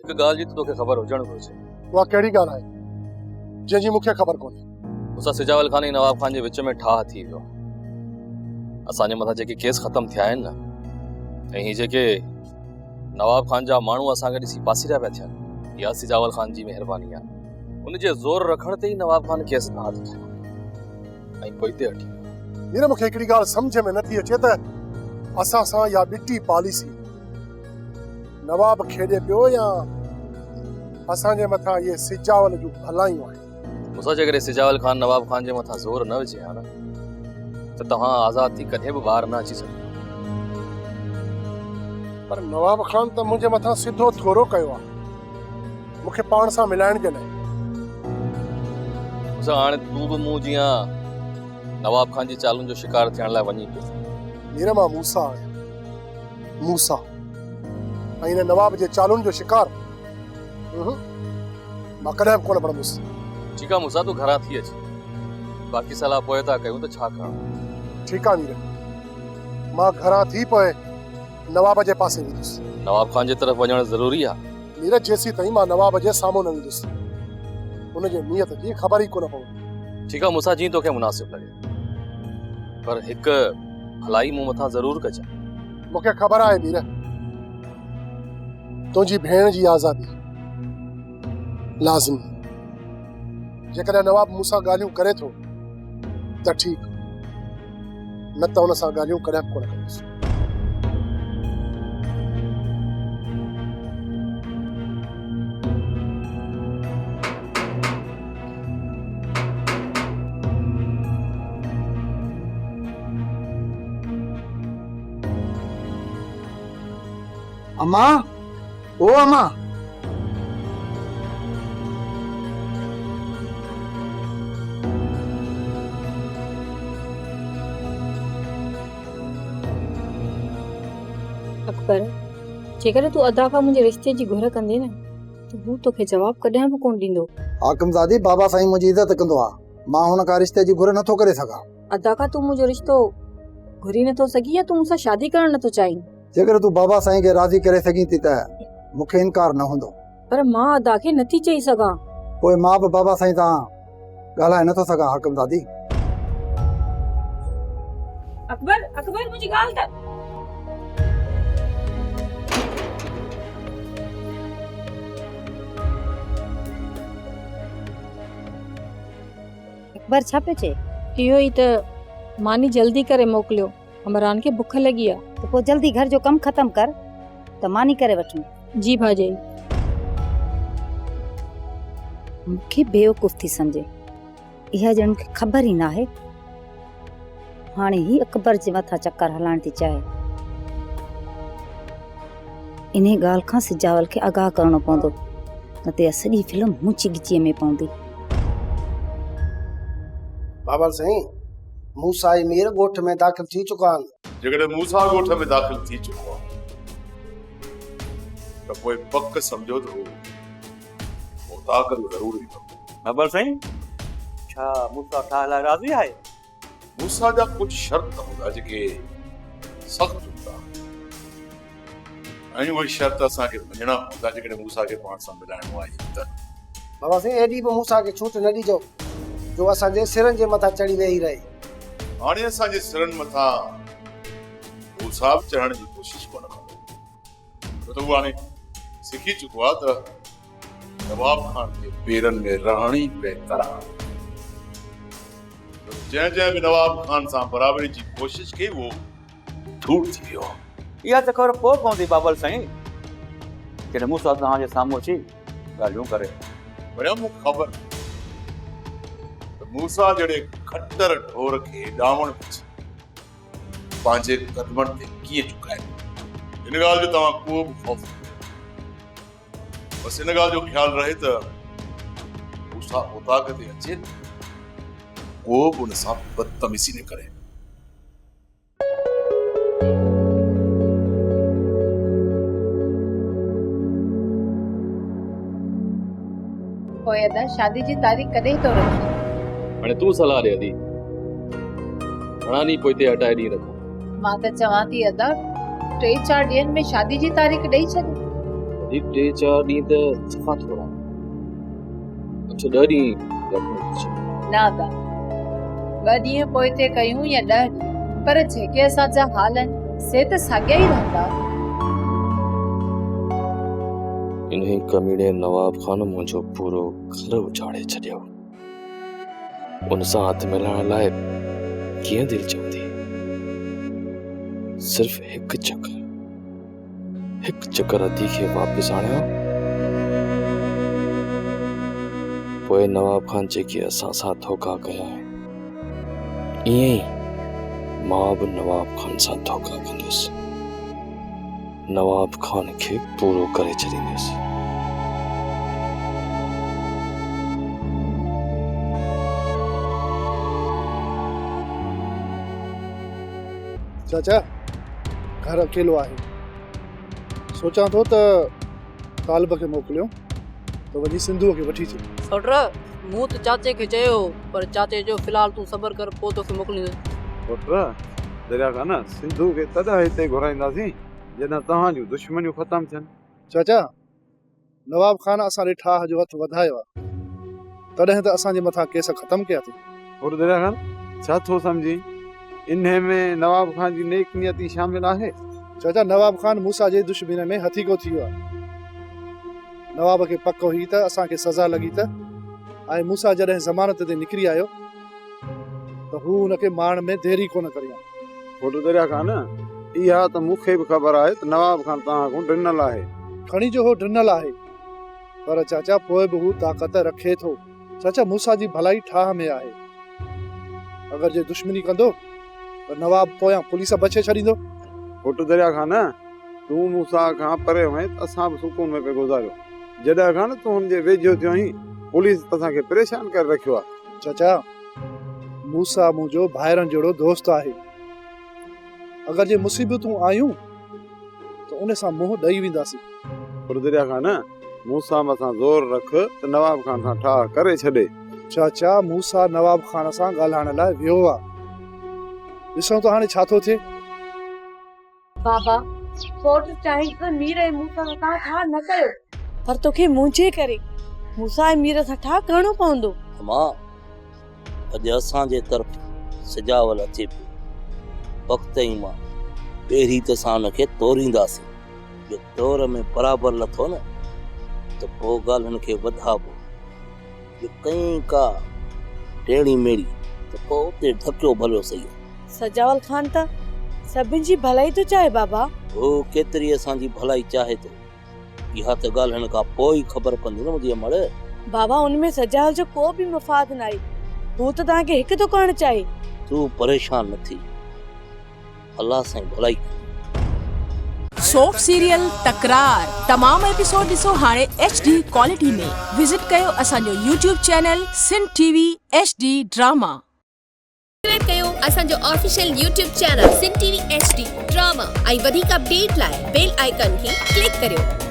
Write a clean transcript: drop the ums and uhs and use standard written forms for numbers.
हिकु ॻाल्हि जी तोखे ख़बर हुजणु घुरिजे। उहा कहिड़ी ॻाल्हि आहे जंहिंजी मूंखे ख़बर कोन्हे? मूंसां सिजावल ख़ान ऐं नवाब ख़ान जे विच में ठाह थी वियो। असांजे मथां जेके केस ख़तम थिया आहिनि न, ऐं ही जेके नवाब ख़ान जा माण्हू असांखे ॾिसी पासीरा पिया थियनि, इहा सिजावल ख़ान जी महिरबानी आहे। उनजे ज़ोर रखण ते ई नवाब ख़ान केस न हथु खयो ऐं पोइ हिते हटी वियो। मीर मूंखे हिकिड़ी ॻाल्हि सम्झ में नथी अचे त असां सां या ॿिटी पॉलिसी नवाब खेॾे पियो या असांजे मथां इहे सिजावल जूं भलायूं आहिनि। मूंसां जेकॾहिं सिजावल ख़ान नवाब ख़ान जे मथां ज़ोर न विझे हा न, त तव्हां आज़ाद थी कॾहिं बि ॿाहिरि न अची सघो। पर नवाब ख़ान त मुंहिंजे मथां सिधो थोरो कयो आहे, मूंखे पाण सां मिलाइण जे लाइ। मूंसां हाणे तूं बि मूं जीअं नवाब ख़ान जी चालुनि जो शिकार थियण लाइ वञी पियो। मीर मां मूसा आहियां, मूसा, ऐं हिन नवाब जे चालुनि जो शिकार मां कॾहिं बि कोन बणंदुसि। ठीकु आहे मूसा, तूं घरां थी अची, बाक़ी सलाह पोइ था कयूं त छा करणो। ठीकु आहे मीर, मां घरां थी पोइ नवाब जे पासे वेंदुसि। नवाब ख़ान जे तरफ़ वञणु ज़रूरी आहे। मीर जेसीं ताईं मां नवाब जे साम्हूं न वेंदुसि उनजे नियत जी ख़बर ई कोन पवंदी। ठीकु आहे मूसा, जीअं तोखे मुनासिब लॻे, पर हिकु भलाई मूं मथां ज़रूर कजां। मूंखे ख़बर आहे मीर, तुंहिंजी भेण जी आज़ादी लाज़िमी। जेकॾहिं नवाब मूंसां ॻाल्हियूं करे थो त ठीकु, न त हुन सां ॻाल्हियूं कॾहिं बि कोन कंदुसि। अम्मा, ओ अम्मा, अकबर, जेकॾहिं तूं अदा खां मुंहिंजे रिश्ते जी घुर कंदे न, त हू तोखे जवाब कॾहिं बि कोन ॾींदो। हाकिमज़ादी बाबा साईं मुंहिंजी इज़त कंदो आहे, मां हुन खां रिश्ते जी घुर नथो करे सघां। अदा खां तूं मुंहिंजो रिश्तो घुरी नथो सघीं या तूं मूंसां शादी करणु नथो चाहीं? जेकर तूं बाबा साईं खे राज़ी करे सघीं थी त मूंखे इनकार न हूंदो। पर मां अदा खे नथी चई सघां। पोइ मां बि बाबा साईं सां ॻाल्हाए नथो सघां। हाकिमज़ादी अकबर, अकबर मुंहिंजी ॻाल्हि त अकबर छा पियो चए? इहो ई त मानी जल्दी करे मोकिलियो, अमरान खे बुख लॻी आहे। त पोइ जल्दी घर जो कमु ख़तम कर त मानी करे वठूं। जी भाॼाई। मूंखे बेवकूफ़ थी सम्झे, इहा ॼण मूंखे ख़बर ई न आहे। हाणे ही अकबर जे मथां चक्कर हलाइण थी चाहे। इन ॻाल्हि खां सिजावल खे आगाह करणो पवंदो, न त सॼी फिल्म मुंची गिचीअ में पवंदी। बाबा साईं, मूसा ऐं मीर ॻोठ में दाख़िल थी चुका आहिनि। जेकॾहिं मूसा ॻोठ में दाख़िल थी चुको आहे त पोइ पक सम्झो त मुताक़िल ज़रूर ईंदो। बाबा साईं, छा मूसा ठाह लाइ राज़ी आहे? मूसा जा कुझु शर्त हूंदा जेके सख़्त हूंदा, ऐं उहे शर्त असांखे मञणा हूंदा जेकॾहिं मूसा खे पाण सां मिलाइणो आहे त। बाबा साईं, एॾी बि मूसा खे छूट न ॾिजो जो असांजे सिरनि जे मथां चढ़ी वेही रहे। हाणे असांजे सिरनि मथां मूसा बि चढ़ण जी कोशिशि कोन कंदो, छो त उहो हाणे सिखी चुको आहे त नवाब ख़ान जे पेरनि में रहण ई बहितर आहे। जंहिं जंहिं बि नवाब ख़ान सां बराबरी जी कोशिशि कई उहो धूड़ थी वियो। इहा त ख़बर पोइ पवंदी बाबा साईं, जॾहिं मूसा तव्हांजे साम्हूं अची ॻाल्हियूं करे। वरी मूंखे ख़बर मूसा जड़े खट्टर ढोर खे डावण विच पंहिंजे कदमनि ते कीअं झुकाए। इन ॻाल्हि जो तव्हां को बि ख़ौफ़ न कयो। बसि इन ॻाल्हि जो ख़्यालु रहे त मूसा उताक ते अचे को बि उन सां बदतमीज़ी न करे। पोइ अदा शादी जी तारीख़ कॾहिं तो रखी? हाणे तूं सलाह ॾे अदी, घणा ॾींहं पोइ हिते हटाए ॾींहुं रखो। मां त चवां थी अदा 3-4 ॾींहनि में शादी जी तारीख़ ॾेई छॾ। वधीक 3-4 ॾींहं त सफ़ा थोरा अच्छा 10 ॾींहं ना दा 2 ॾींहं पोइ ते कयूं या 10 ॾींहं पर जेके असांजा हाल आहिनि से त साॻिया ई रहंदा इन्हीं कमीने नवाब खान मुंहिंजो पूरो घर उजाड़े छॾियो उन सां हथ मिलाइण लाइ कीअं दिलि चवंदी सिर्फ़ हिकु चक्कर अधी खे वापसि आणियो पोइ नवाब खान जेके असां सां धोखा कया आहिनि ईअं ई मां बि नवाब खान सां धोखा कंदुसि नवाब खान खे पूरो करे छॾींदुसि चाचा घर अकेलो आहे सोचां थो त तालिब खे मोकिलियो त वञी सिंधूअ खे वठी अचे सौट मूं त चाचे खे चयो पर चाचे जो फ़िलहाल तूं सबर कर पोइ तोखे मोकिलींदुसि पुट दरिया खान सिंधू खे तॾहिं हिते घुराईंदासीं जॾहिं तव्हां जूं दुश्मनियूं ख़तमु थियनि चाचा नवाब खान असां ॾे ठाह जो हथ वधायो आहे तॾहिं त असांजे मथां केस ख़तमु कया अथई पुट दरिया खान छा थो सम्झी इन में नवाब खान जी नेक नियती शामिल आहे चाचा नवाब खान मूसा जे दुश्मनी में हथीको थी वियो आहे नवाब खे पक हुई त असांखे सज़ा लॻी त ऐं मूसा जॾहिं ज़मानत ते निकिरी आयो त हू हुनखे मारण में देरी कोन करियो पुट दरिया खान इहा त मूंखे बि ख़बर आहे त नवाब खान तव्हां खां ॾिनल आहे खणी जो हो ॾिनल आहे पर चाचा पोइ बि हू ताक़त रखे थो चाचा मूसा जी भलाई ठाह में आहे अगरि जे दुश्मनी कंदो त नवाब पोयां पुलिस बचे छॾींदो पुट दरिया खान तूं मूसा खां परे वएं त असां बि सुकून में पियो गुज़ारियो जॾहिं खान तूं हुनजे वेझो थियो आहीं पुलिस असांखे परेशान करे रखियो आहे चाचा मूसा मुंहिंजो भाइरनि जहिड़ो दोस्त आहे अगरि जे मुसीबतूं आयूं त उन सां मुंहुं ॾेई वेंदासीं पुट दरिया खान मूसा मथां ज़ोर रख त नवाब खान सां ठाह करे छॾे चाचा मूसा नवाब खान सां ॻाल्हाइण लाइ वियो आहे ॾिसूं त हाणे छा थो थिए बाबा कोर्ट चाहे त मीर ऐं मूसा सां ठाह न कयो पर तोखे मुंहिंजे करे मूसा ऐं मीर सां ठाह करणो पवंदो मां अॼु असांजे तरफ़ सजावल अचे पियो वक़्त ई मां पहिरीं त असां हुनखे तोरींदासीं जो तौर में बराबरि लथो न त पोइ ॻाल्हियुनि खे वधाबो जो कई का टेड़ी मेड़ी त पोइ उते धकियो भलियो सही सजावल खान त सभिनि जी भलाई तो चाहे बाबा हो केतिरी असांजी भलाई चाहे थो इहा त ॻाल्हि हिन खां पोइ ई ख़बर पवंदी न मुंहिंजी अमड़ बाबा उनमें सजावल जो को बि मफ़ाद न आहे हू त तव्हांखे हिकु थो करणु चाहे तूं परेशान न थी अल्लाह साईं भलाई सोप सीरियल तकरार तमाम एपिसोड ॾिसो हाणे HD क्वालिटी में विजिट कयो असांजो YouTube channel Sindh TV HD drama subscribe कयो असांजो official YouTube channel Sindh TV HD drama ऐं वधीक अपडेट लाइ बेल आइकन खे क्लिक करियो